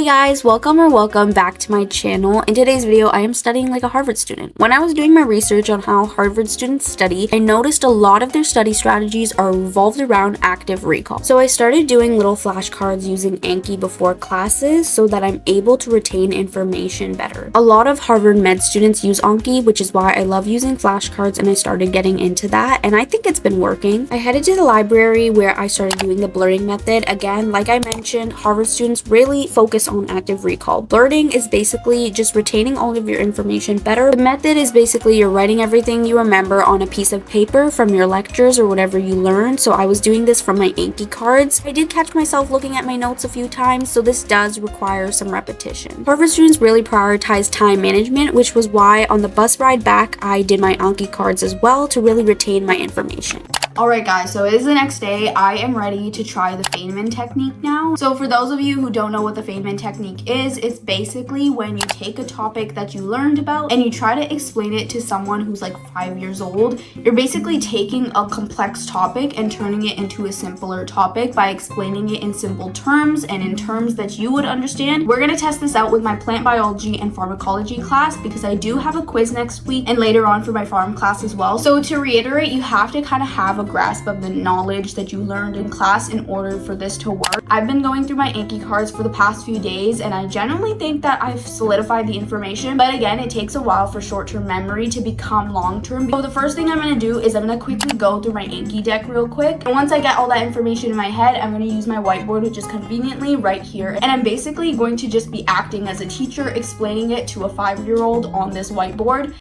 guys, welcome back to my channel. In today's video, I am studying like a Harvard student. When I was doing my research on how Harvard students study, I noticed a lot of their study strategies are revolved around active recall. So I started doing little flashcards using Anki before classes so that I'm able to retain information better. A lot of Harvard med students use Anki, which is why I love using flashcards, and I started getting into that, and I think it's been working. I headed to the library where I started doing the blurting method. Again, like I mentioned, Harvard students really focus on active recall. Blurting is basically just retaining all of your information better. The method is basically you're writing everything you remember on a piece of paper from your lectures or whatever you learned. So I was doing this from my Anki cards. I did catch myself looking at my notes a few times, so this does require some repetition. Harvard students really prioritize time management, which was why on the bus ride back, I did my Anki cards as well to really retain my information. Alright guys, so it is the next day. I am ready to try the Feynman technique now. So for those of you who don't know what the Feynman technique is, it's basically when you take a topic that you learned about and you try to explain it to someone who's like 5 years old. You're basically taking a complex topic and turning it into a simpler topic by explaining it in simple terms and in terms that you would understand. We're going to test this out with my plant biology and pharmacology class because I do have a quiz next week and later on for my pharm class as well. So to reiterate, you have to kind of have a grasp of the knowledge that you learned in class in order for this to work. I've been going through my Anki cards for the past few days and I generally think that I've solidified the information, but again, it takes a while for short-term memory to become long-term. So the first thing I'm going to do is I'm going to quickly go through my Anki deck real quick, and once I get all that information in my head, I'm going to use my whiteboard, which is conveniently right here, and I'm basically going to just be acting as a teacher, explaining it to a 5-year-old on this whiteboard.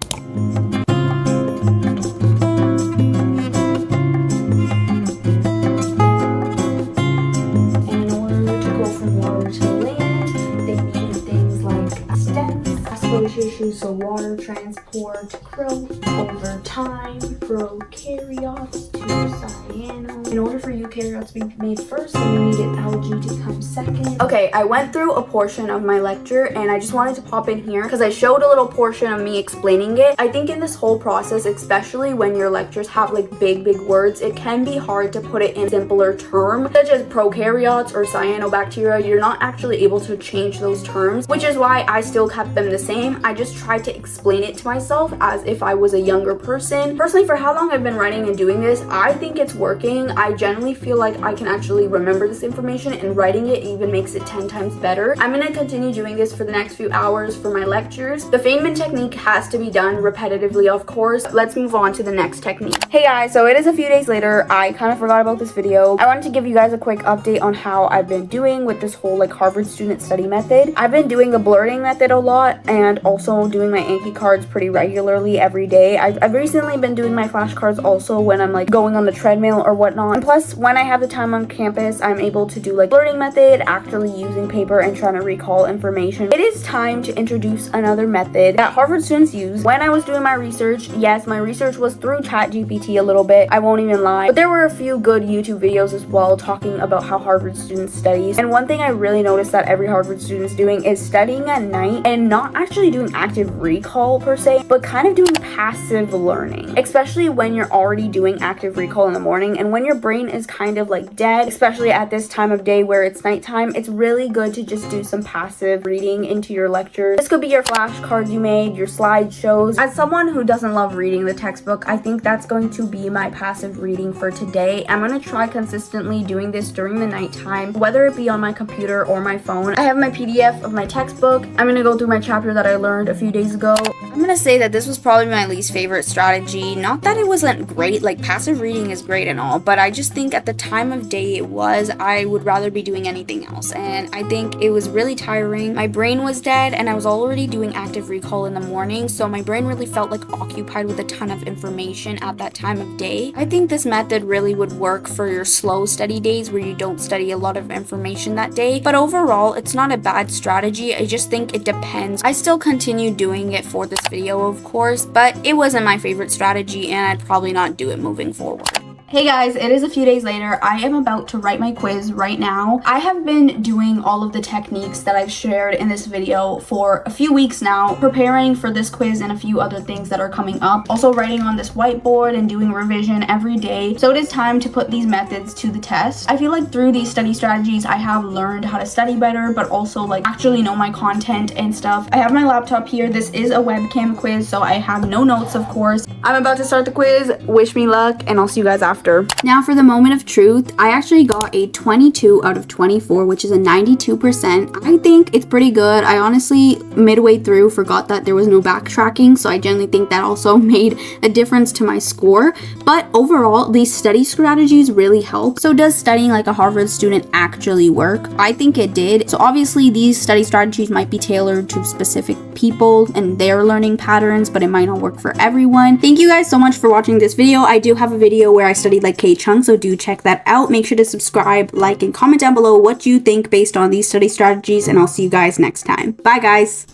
So water transport, growth over time, prokaryotes to cyano. In order for eukaryotes to be made first, then we needed algae to come second. Okay, I went through a portion of my lecture and I just wanted to pop in here because I showed a little portion of me explaining it. I think in this whole process, especially when your lectures have like big words, it can be hard to put it in simpler terms, such as prokaryotes or cyanobacteria. You're not actually able to change those terms, which is why I still kept them the same. I just tried to explain it to myself as if I was a younger person. Personally, for how long I've been writing and doing this, I think it's working. I generally feel like I can actually remember this information, and writing it even makes it 10 times better. I'm going to continue doing this for the next few hours for my lectures. The Feynman technique has to be done repetitively, of course. Let's move on to the next technique. Hey guys, so it is a few days later. I kind of forgot about this video. I wanted to give you guys a quick update on how I've been doing with this whole like Harvard student study method. I've been doing the blurting method a lot and also doing my Anki cards pretty regularly every day. I've recently been doing my flashcards also when I'm like going on the treadmill or whatnot. And plus, when I have the time on campus, I'm able to do like blurting method, actually using paper and trying to recall information. It is time to introduce another method that Harvard students use. When I was doing my research, yes, my research was through ChatGPT a little bit, I won't even lie, but there were a few good YouTube videos as well talking about how Harvard students study. And one thing I really noticed that every Harvard student is doing is studying at night and not actually doing active recall per se, but kind of doing passive learning, especially when you're already doing active recall in the morning and when your brain is kind of like dead, especially at this time of day where it's nighttime. It's really good to just do some passive reading into your lectures. This could be your flashcards you made, your slideshows. As someone who doesn't love reading the textbook, I think that's going to be my passive reading for today. I'm going to try consistently doing this during the nighttime, whether it be on my computer or my phone. I have my PDF of my textbook. I'm going to go through my chapter that I learned a few days ago. I'm gonna say that this was probably my least favorite strategy. Not that it wasn't great, like passive reading is great and all, but I just think at the time of day I would rather be doing anything else, and I think it was really tiring. My brain was dead and I was already doing active recall in the morning, so my brain really felt like occupied with a ton of information at that time of day. I think this method really would work for your slow study days where you don't study a lot of information that day, but overall it's not a bad strategy. I just think it depends. I still continue doing it for this video, of course, but it wasn't my favorite strategy and I'd probably not do it moving forward. Hey guys, it is a few days later. I am about to write my quiz right now. I have been doing all of the techniques that I've shared in this video for a few weeks now, preparing for this quiz and a few other things that are coming up. Also writing on this whiteboard and doing revision every day. So it is time to put these methods to the test. I feel like through these study strategies, I have learned how to study better, but also like actually know my content and stuff. I have my laptop here. This is a webcam quiz, so I have no notes, of course. I'm about to start the quiz. Wish me luck, and I'll see you guys after. Now for the moment of truth, I actually got a 22 out of 24, which is a 92%. I think it's pretty good. I honestly, midway through, forgot that there was no backtracking, so I generally think that also made a difference to my score. But overall, these study strategies really help. So does studying like a Harvard student actually work? I think it did. So obviously these study strategies might be tailored to specific people and their learning patterns, but it might not work for everyone. Thank you guys so much for watching this video. I do have a video where I studied like K-Chung, so do check that out. Make sure to subscribe, like, and comment down below what you think based on these study strategies, and I'll see you guys next time. Bye guys!